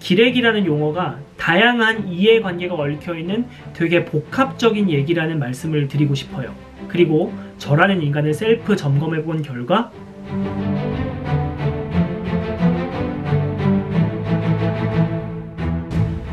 기레기라는 용어가 다양한 이해관계가 얽혀있는 되게 복합적인 얘기라는 말씀을 드리고 싶어요. 그리고 저라는 인간을 셀프 점검해본 결과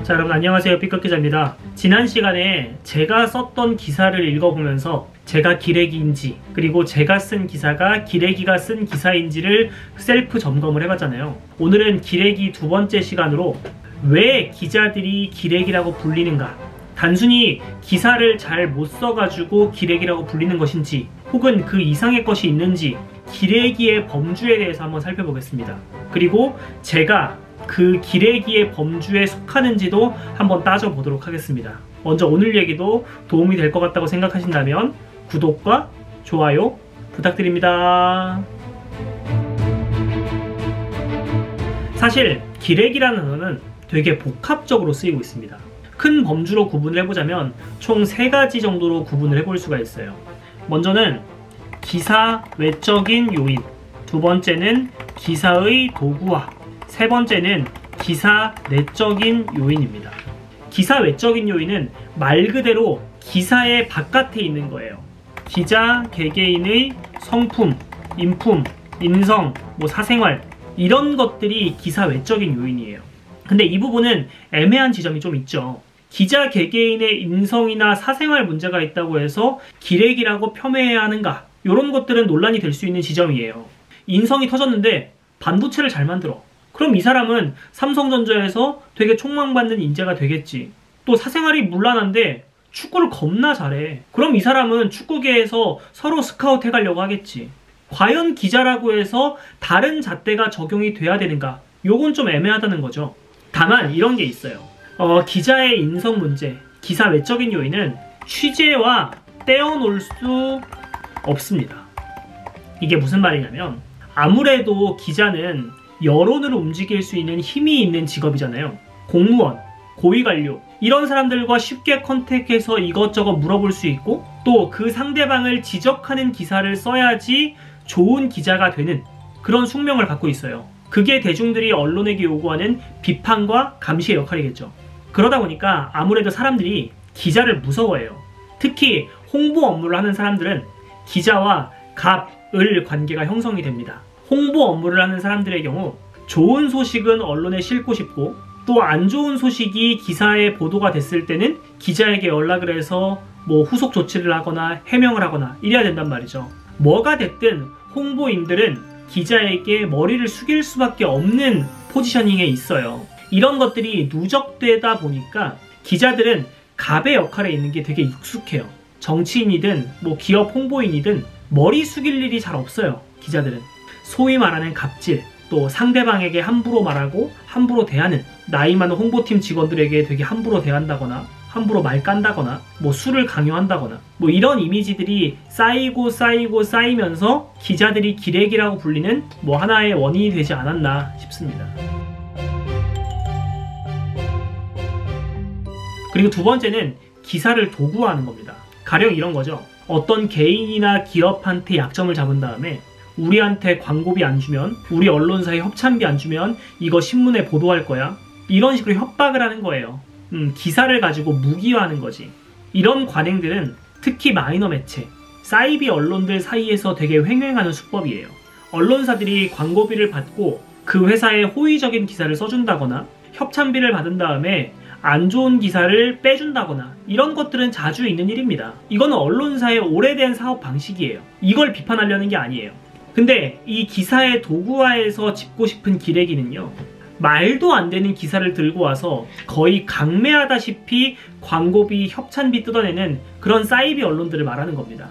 자, 여러분 안녕하세요. 삐까기자입니다. 지난 시간에 제가 썼던 기사를 읽어보면서 제가 기레기인지 그리고 제가 쓴 기사가 기레기가 쓴 기사인지를 셀프 점검을 해봤잖아요. 오늘은 기레기 두 번째 시간으로 왜 기자들이 기레기라고 불리는가, 단순히 기사를 잘 못 써가지고 기레기라고 불리는 것인지 혹은 그 이상의 것이 있는지 기레기의 범주에 대해서 한번 살펴보겠습니다. 그리고 제가 그 기레기의 범주에 속하는지도 한번 따져보도록 하겠습니다. 먼저 오늘 얘기도 도움이 될 것 같다고 생각하신다면 구독과 좋아요 부탁드립니다. 사실 기레기라는 단어는 되게 복합적으로 쓰이고 있습니다. 큰 범주로 구분을 해보자면 총 3가지 정도로 구분을 해볼 수가 있어요. 먼저는 기사 외적인 요인, 두 번째는 기사의 도구화, 세 번째는 기사 내적인 요인입니다. 기사 외적인 요인은 말 그대로 기사의 바깥에 있는 거예요. 기자 개개인의 성품, 인품, 인성, 사생활 이런 것들이 기사 외적인 요인이에요. 근데 이 부분은 애매한 지점이 좀 있죠. 기자 개개인의 인성이나 사생활 문제가 있다고 해서 기레기라고 폄훼해야 하는가, 이런 것들은 논란이 될 수 있는 지점이에요. 인성이 터졌는데 반도체를 잘 만들어. 그럼 이 사람은 삼성전자에서 되게 촉망받는 인재가 되겠지. 또 사생활이 문란한데 축구를 겁나 잘해. 그럼 이 사람은 축구계에서 서로 스카우트 해가려고 하겠지. 과연 기자라고 해서 다른 잣대가 적용이 돼야 되는가? 요건 좀 애매하다는 거죠. 다만 이런 게 있어요. 기자의 인성 문제, 기사 외적인 요인은 취재와 떼어놓을 수 없습니다. 이게 무슨 말이냐면 아무래도 기자는 여론을 움직일 수 있는 힘이 있는 직업이잖아요. 공무원, 고위관료 이런 사람들과 쉽게 컨택해서 이것저것 물어볼 수 있고 또 그 상대방을 지적하는 기사를 써야지 좋은 기자가 되는 그런 숙명을 갖고 있어요. 그게 대중들이 언론에게 요구하는 비판과 감시의 역할이겠죠. 그러다 보니까 아무래도 사람들이 기자를 무서워해요. 특히 홍보 업무를 하는 사람들은 기자와 갑을 관계가 형성이 됩니다. 홍보 업무를 하는 사람들의 경우 좋은 소식은 언론에 싣고 싶고 또 안 좋은 소식이 기사에 보도가 됐을 때는 기자에게 연락을 해서 후속 조치를 하거나 해명을 하거나 이래야 된단 말이죠. 뭐가 됐든 홍보인들은 기자에게 머리를 숙일 수밖에 없는 포지셔닝에 있어요. 이런 것들이 누적되다 보니까 기자들은 갑의 역할에 있는 게 되게 익숙해요. 정치인이든 기업 홍보인이든 머리 숙일 일이 잘 없어요. 기자들은 소위 말하는 갑질, 또 상대방에게 함부로 말하고 함부로 대하는, 나이 많은 홍보팀 직원들에게 되게 함부로 대한다거나 함부로 말 깐다거나 술을 강요한다거나 이런 이미지들이 쌓이면서 기자들이 기레기라고 불리는 하나의 원인이 되지 않았나 싶습니다. 그리고 두 번째는 기사를 도구화하는 겁니다. 가령 이런 거죠. 어떤 개인이나 기업한테 약점을 잡은 다음에 우리한테 광고비 안 주면, 우리 언론사에 협찬비 안 주면 이거 신문에 보도할 거야. 이런 식으로 협박을 하는 거예요. 기사를 가지고 무기화하는 거지. 이런 관행들은 특히 마이너 매체, 사이비 언론들 사이에서 되게 횡행하는 수법이에요. 언론사들이 광고비를 받고 그 회사에 호의적인 기사를 써준다거나 협찬비를 받은 다음에 안 좋은 기사를 빼준다거나 이런 것들은 자주 있는 일입니다. 이거는 언론사의 오래된 사업 방식이에요. 이걸 비판하려는 게 아니에요. 근데 이 기사의 도구화에서 짚고 싶은 기레기는요, 말도 안 되는 기사를 들고 와서 거의 강매하다시피 광고비, 협찬비 뜯어내는 그런 사이비 언론들을 말하는 겁니다.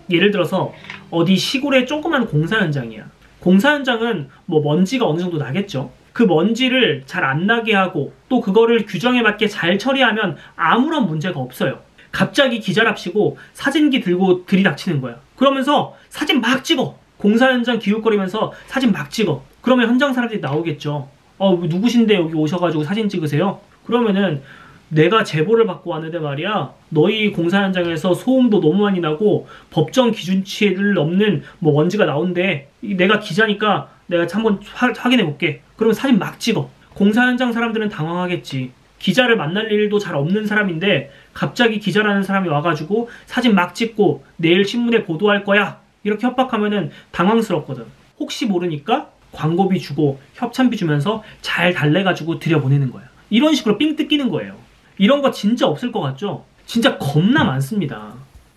예를 들어서 어디 시골의 조그만 공사 현장이야. 공사 현장은 먼지가 어느 정도 나겠죠. 그 먼지를 잘 안 나게 하고 또 그거를 규정에 맞게 잘 처리하면 아무런 문제가 없어요. 갑자기 기자랍시고 사진기 들고 들이닥치는 거야. 그러면서 사진 막 찍어. 공사 현장 기웃거리면서 사진 막 찍어. 그러면 현장 사람들이 나오겠죠. 누구신데 여기 오셔가지고 사진 찍으세요? 그러면은 내가 제보를 받고 왔는데 말이야, 너희 공사 현장에서 소음도 너무 많이 나고 법정 기준치를 넘는 먼지가 나온대. 내가 기자니까 내가 한번 확인해 볼게. 그러면 사진 막 찍어. 공사 현장 사람들은 당황하겠지. 기자를 만날 일도 잘 없는 사람인데 갑자기 기자라는 사람이 와가지고 사진 막 찍고 내일 신문에 보도할 거야 이렇게 협박하면은 당황스럽거든. 혹시 모르니까 광고비 주고 협찬비 주면서 잘 달래가지고 들여보내는 거야. 이런 식으로 삥 뜯기는 거예요. 이런 거 진짜 없을 것 같죠? 진짜 겁나 많습니다.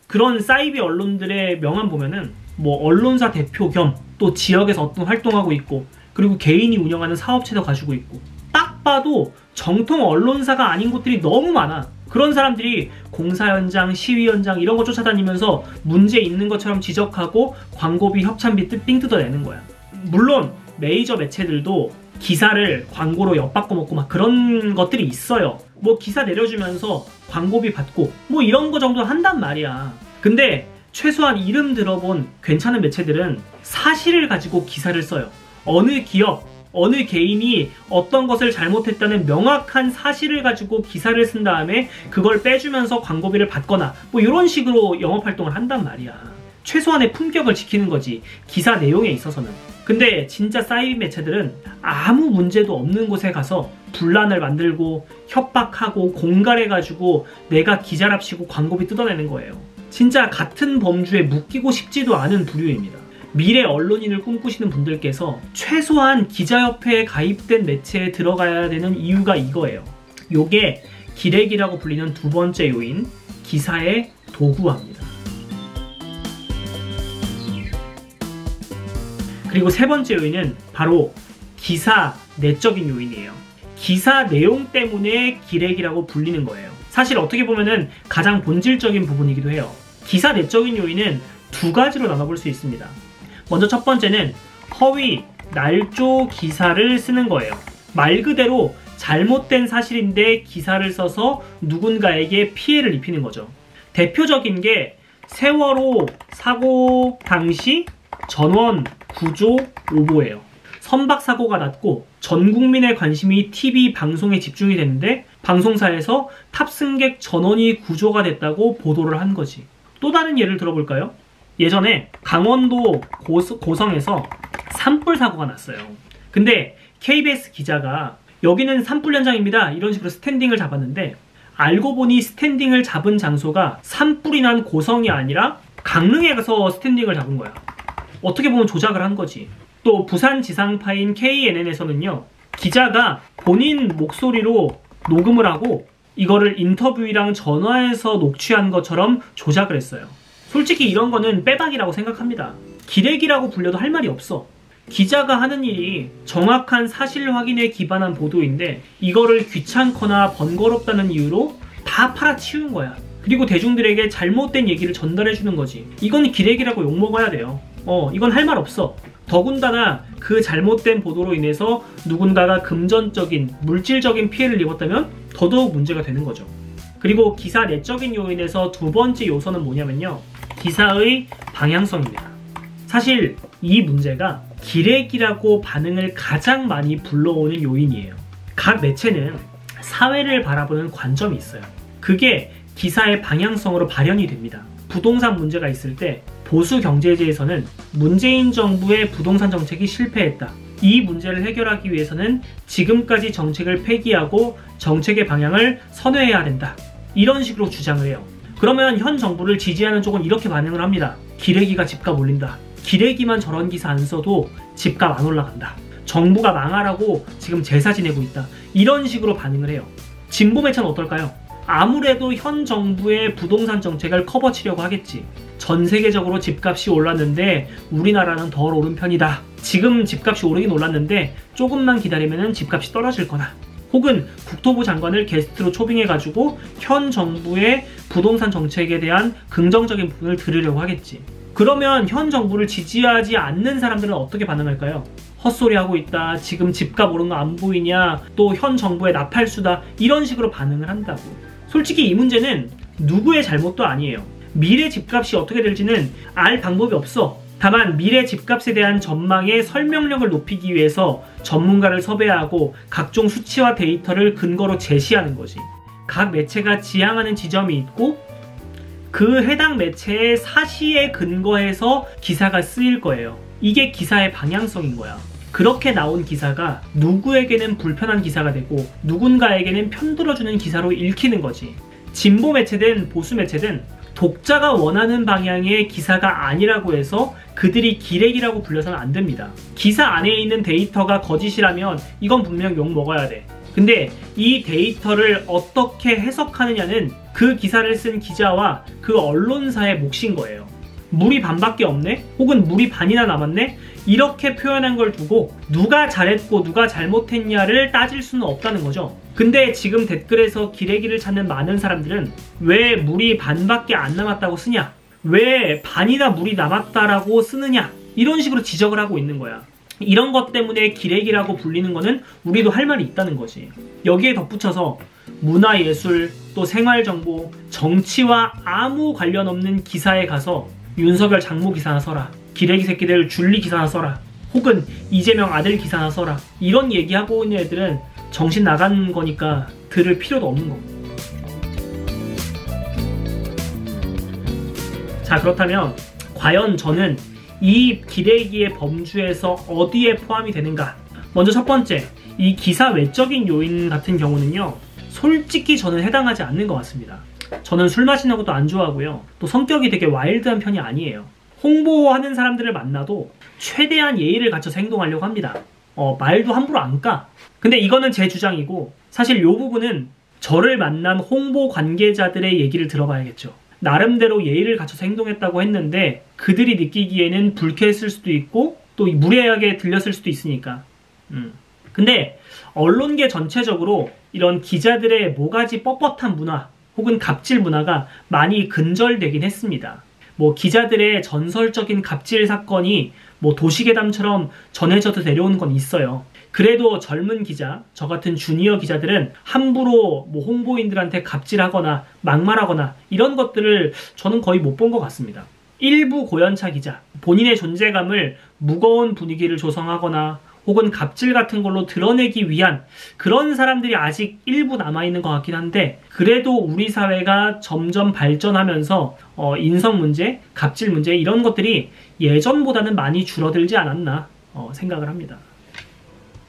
그런 사이비 언론들의 명함 보면은 뭐 언론사 대표 겸 또 지역에서 어떤 활동하고 있고, 그리고 개인이 운영하는 사업체도 가지고 있고, 딱 봐도 정통 언론사가 아닌 곳들이 너무 많아. 그런 사람들이 공사 현장, 시위 현장 이런 거 쫓아다니면서 문제 있는 것처럼 지적하고 광고비, 협찬비 삥 뜯어내는 거야. 물론 메이저 매체들도 기사를 광고로 엿바꿔 먹고 막 그런 것들이 있어요. 뭐 기사 내려주면서 광고비 받고 뭐 이런 거 정도 한단 말이야. 근데 최소한 이름 들어본 괜찮은 매체들은 사실을 가지고 기사를 써요. 어느 기업, 어느 개인이 어떤 것을 잘못했다는 명확한 사실을 가지고 기사를 쓴 다음에 그걸 빼주면서 광고비를 받거나 뭐 이런 식으로 영업활동을 한단 말이야. 최소한의 품격을 지키는 거지, 기사 내용에 있어서는. 근데 진짜 사이비 매체들은 아무 문제도 없는 곳에 가서 분란을 만들고 협박하고 공갈해가지고 내가 기자랍시고 광고비 뜯어내는 거예요. 진짜 같은 범주에 묶이고 싶지도 않은 부류입니다. 미래 언론인을 꿈꾸시는 분들께서 최소한 기자협회에 가입된 매체에 들어가야 되는 이유가 이거예요. 요게 기레기라고 불리는 두 번째 요인, 기사의 도구화입니다. 그리고 세 번째 요인은 바로 기사 내적인 요인이에요. 기사 내용 때문에 기레기라고 불리는 거예요. 사실 어떻게 보면은 가장 본질적인 부분이기도 해요. 기사 내적인 요인은 두 가지로 나눠볼 수 있습니다. 먼저 첫 번째는 허위, 날조 기사를 쓰는 거예요. 말 그대로 잘못된 사실인데 기사를 써서 누군가에게 피해를 입히는 거죠. 대표적인 게 세월호 사고 당시 전원 구조 오보예요. 선박사고가 났고 전 국민의 관심이 TV 방송에 집중이 됐는데 방송사에서 탑승객 전원이 구조가 됐다고 보도를 한 거지. 또 다른 예를 들어볼까요? 예전에 강원도 고성에서 산불 사고가 났어요. 근데 KBS 기자가 여기는 산불 현장입니다 이런 식으로 스탠딩을 잡았는데, 알고 보니 스탠딩을 잡은 장소가 산불이 난 고성이 아니라 강릉에 가서 스탠딩을 잡은 거야. 어떻게 보면 조작을 한 거지. 또 부산 지상파인 KNN에서는요, 기자가 본인 목소리로 녹음을 하고 이거를 인터뷰랑 전화해서 녹취한 것처럼 조작을 했어요. 솔직히 이런 거는 빼박이라고 생각합니다. 기레기라고 불려도 할 말이 없어. 기자가 하는 일이 정확한 사실 확인에 기반한 보도인데 이거를 귀찮거나 번거롭다는 이유로 다 팔아치운 거야. 그리고 대중들에게 잘못된 얘기를 전달해주는 거지. 이건 기레기라고 욕먹어야 돼요. 이건 할 말 없어. 더군다나 그 잘못된 보도로 인해서 누군가가 금전적인, 물질적인 피해를 입었다면 더더욱 문제가 되는 거죠. 그리고 기사 내적인 요인에서 두 번째 요소는 뭐냐면요, 기사의 방향성입니다. 사실 이 문제가 기레기라고 반응을 가장 많이 불러오는 요인이에요. 각 매체는 사회를 바라보는 관점이 있어요. 그게 기사의 방향성으로 발현이 됩니다. 부동산 문제가 있을 때 보수 경제지에서는 문재인 정부의 부동산 정책이 실패했다. 이 문제를 해결하기 위해서는 지금까지 정책을 폐기하고 정책의 방향을 선회해야 된다. 이런 식으로 주장을 해요. 그러면 현 정부를 지지하는 쪽은 이렇게 반응을 합니다. 기레기가 집값 올린다. 기레기만 저런 기사 안 써도 집값 안 올라간다. 정부가 망하라고 지금 제사 지내고 있다. 이런 식으로 반응을 해요. 진보 매체는 어떨까요? 아무래도 현 정부의 부동산 정책을 커버치려고 하겠지. 전 세계적으로 집값이 올랐는데 우리나라는 덜 오른 편이다. 지금 집값이 오르긴 올랐는데 조금만 기다리면 집값이 떨어질 거다. 혹은 국토부 장관을 게스트로 초빙해가지고 현 정부의 부동산 정책에 대한 긍정적인 부분을 들으려고 하겠지. 그러면 현 정부를 지지하지 않는 사람들은 어떻게 반응할까요? 헛소리하고 있다. 지금 집값 오른 거 안 보이냐. 또 현 정부의 나팔수다. 이런 식으로 반응을 한다고. 솔직히 이 문제는 누구의 잘못도 아니에요. 미래 집값이 어떻게 될지는 알 방법이 없어. 다만 미래 집값에 대한 전망의 설명력을 높이기 위해서 전문가를 섭외하고 각종 수치와 데이터를 근거로 제시하는 거지. 각 매체가 지향하는 지점이 있고 그 해당 매체의 사시에 근거해서 기사가 쓰일 거예요. 이게 기사의 방향성인 거야. 그렇게 나온 기사가 누구에게는 불편한 기사가 되고 누군가에게는 편들어주는 기사로 읽히는 거지. 진보 매체든 보수 매체든 독자가 원하는 방향의 기사가 아니라고 해서 그들이 기레기라고 불려서는 안 됩니다. 기사 안에 있는 데이터가 거짓이라면 이건 분명 욕 먹어야 돼. 근데 이 데이터를 어떻게 해석하느냐는 그 기사를 쓴 기자와 그 언론사의 몫인 거예요. 물이 반밖에 없네? 혹은 물이 반이나 남았네? 이렇게 표현한 걸 두고 누가 잘했고 누가 잘못했냐를 따질 수는 없다는 거죠. 근데 지금 댓글에서 기레기를 찾는 많은 사람들은 왜 물이 반밖에 안 남았다고 쓰냐? 왜 반이나 물이 남았다라고 쓰느냐? 이런 식으로 지적을 하고 있는 거야. 이런 것 때문에 기레기라고 불리는 거는 우리도 할 말이 있다는 거지. 여기에 덧붙여서 문화예술, 또 생활정보, 정치와 아무 관련 없는 기사에 가서 윤석열 장모 기사나 써라, 기레기 새끼들 줄리 기사나 써라, 혹은 이재명 아들 기사나 써라, 이런 얘기하고 있는 애들은 정신 나간 거니까 들을 필요도 없는 거. 자, 그렇다면 과연 저는 이 기레기의 범주에서 어디에 포함이 되는가? 먼저 첫 번째, 이 기사 외적인 요인 같은 경우는요, 솔직히 저는 해당하지 않는 것 같습니다. 저는 술 마시는 것도 안 좋아하고요, 또 성격이 되게 와일드한 편이 아니에요. 홍보하는 사람들을 만나도 최대한 예의를 갖춰서 행동하려고 합니다. 말도 함부로 안 까. 근데 이거는 제 주장이고, 사실 이 부분은 저를 만난 홍보 관계자들의 얘기를 들어봐야겠죠. 나름대로 예의를 갖춰서 행동했다고 했는데 그들이 느끼기에는 불쾌했을 수도 있고 또 무례하게 들렸을 수도 있으니까. 근데 언론계 전체적으로 이런 기자들의 모가지 뻣뻣한 문화 혹은 갑질 문화가 많이 근절되긴 했습니다. 뭐 기자들의 전설적인 갑질 사건이 뭐 도시괴담처럼 전해져서 내려오는 건 있어요. 그래도 젊은 기자, 저 같은 주니어 기자들은 함부로 뭐 홍보인들한테 갑질하거나 막말하거나 이런 것들을 저는 거의 못 본 것 같습니다. 일부 고연차 기자, 본인의 존재감을 무거운 분위기를 조성하거나 혹은 갑질 같은 걸로 드러내기 위한 그런 사람들이 아직 일부 남아있는 것 같긴 한데, 그래도 우리 사회가 점점 발전하면서 인성 문제, 갑질 문제 이런 것들이 예전보다는 많이 줄어들지 않았나 생각을 합니다.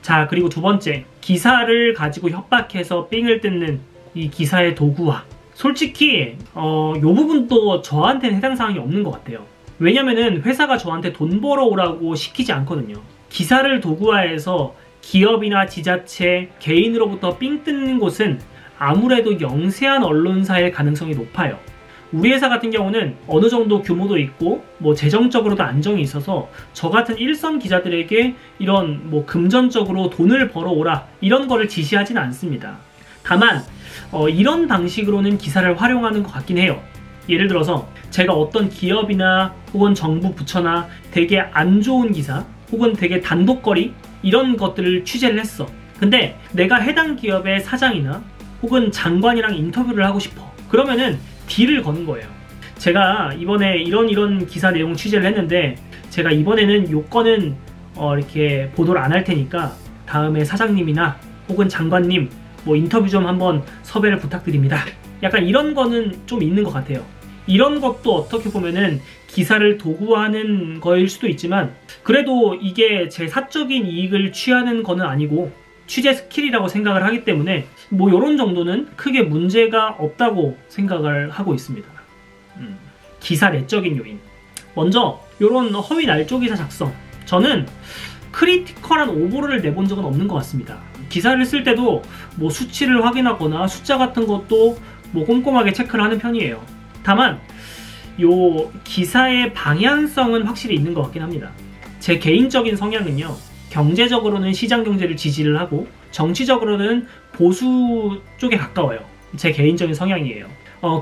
자, 그리고 두 번째, 기사를 가지고 협박해서 삥을 뜯는 이 기사의 도구화. 솔직히 이 부분도 저한테는 해당 사항이 없는 것 같아요. 왜냐면은 회사가 저한테 돈 벌어오라고 시키지 않거든요. 기사를 도구화해서 기업이나 지자체, 개인으로부터 삥 뜯는 곳은 아무래도 영세한 언론사일 가능성이 높아요. 우리 회사 같은 경우는 어느 정도 규모도 있고 뭐 재정적으로도 안정이 있어서 저 같은 일선 기자들에게 이런 뭐 금전적으로 돈을 벌어오라 이런 거를 지시하진 않습니다. 다만 이런 방식으로는 기사를 활용하는 것 같긴 해요. 예를 들어서 제가 어떤 기업이나 혹은 정부 부처나 되게 안 좋은 기사 혹은 되게 단독거리 이런 것들을 취재를 했어. 근데 내가 해당 기업의 사장이나 혹은 장관이랑 인터뷰를 하고 싶어. 그러면은 딜을 거는 거예요. 제가 이번에 이런 기사 내용 취재를 했는데 제가 이번에는 요건은 이렇게 보도를 안 할 테니까 다음에 사장님이나 혹은 장관님 뭐 인터뷰 좀 한번 섭외를 부탁드립니다. 약간 이런 거는 좀 있는 것 같아요. 이런 것도 어떻게 보면은 기사를 도구화하는 거일 수도 있지만 그래도 이게 제 사적인 이익을 취하는 거는 아니고 취재 스킬이라고 생각을 하기 때문에 뭐 요런 정도는 크게 문제가 없다고 생각을 하고 있습니다. 기사 내적인 요인. 먼저 요런 허위 날조 기사 작성. 저는 크리티컬한 오보를 내본 적은 없는 것 같습니다. 기사를 쓸 때도 뭐 수치를 확인하거나 숫자 같은 것도 뭐 꼼꼼하게 체크를 하는 편이에요. 다만 요 기사의 방향성은 확실히 있는 것 같긴 합니다. 제 개인적인 성향은요, 경제적으로는 시장 경제를 지지를 하고 정치적으로는 보수 쪽에 가까워요. 제 개인적인 성향이에요.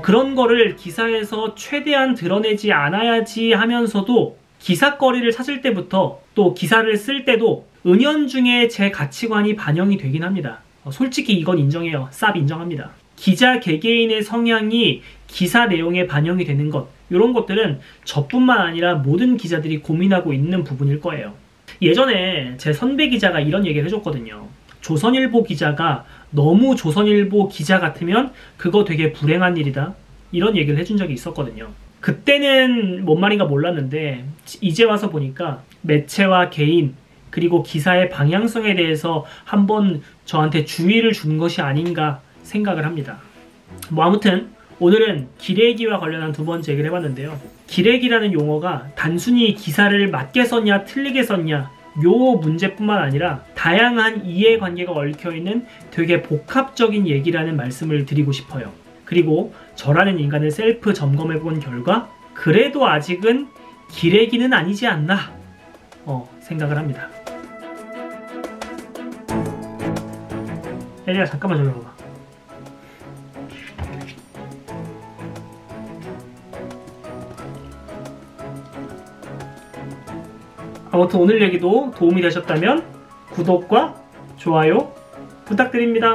그런 거를 기사에서 최대한 드러내지 않아야지 하면서도 기사거리를 찾을 때부터 또 기사를 쓸 때도 은연중에 제 가치관이 반영이 되긴 합니다. 솔직히 이건 인정해요. 쌉 인정합니다. 기자 개개인의 성향이 기사 내용에 반영이 되는 것, 이런 것들은 저뿐만 아니라 모든 기자들이 고민하고 있는 부분일 거예요. 예전에 제 선배 기자가 이런 얘기를 해줬거든요. 조선일보 기자가 너무 조선일보 기자 같으면 그거 되게 불행한 일이다, 이런 얘기를 해준 적이 있었거든요. 그때는 뭔 말인가 몰랐는데 이제 와서 보니까 매체와 개인, 그리고 기사의 방향성에 대해서 한번 저한테 주의를 준 것이 아닌가 생각을 합니다. 뭐 아무튼 오늘은 기레기와 관련한 두 번째 얘기를 해봤는데요. 기레기라는 용어가 단순히 기사를 맞게 썼냐 틀리게 썼냐 요 문제뿐만 아니라 다양한 이해관계가 얽혀있는 되게 복합적인 얘기라는 말씀을 드리고 싶어요. 그리고 저라는 인간을 셀프 점검해본 결과 그래도 아직은 기레기는 아니지 않나 생각을 합니다. 에리야 잠깐만 저기 봐봐. 아무튼 오늘 얘기도 도움이 되셨다면 구독과 좋아요 부탁드립니다.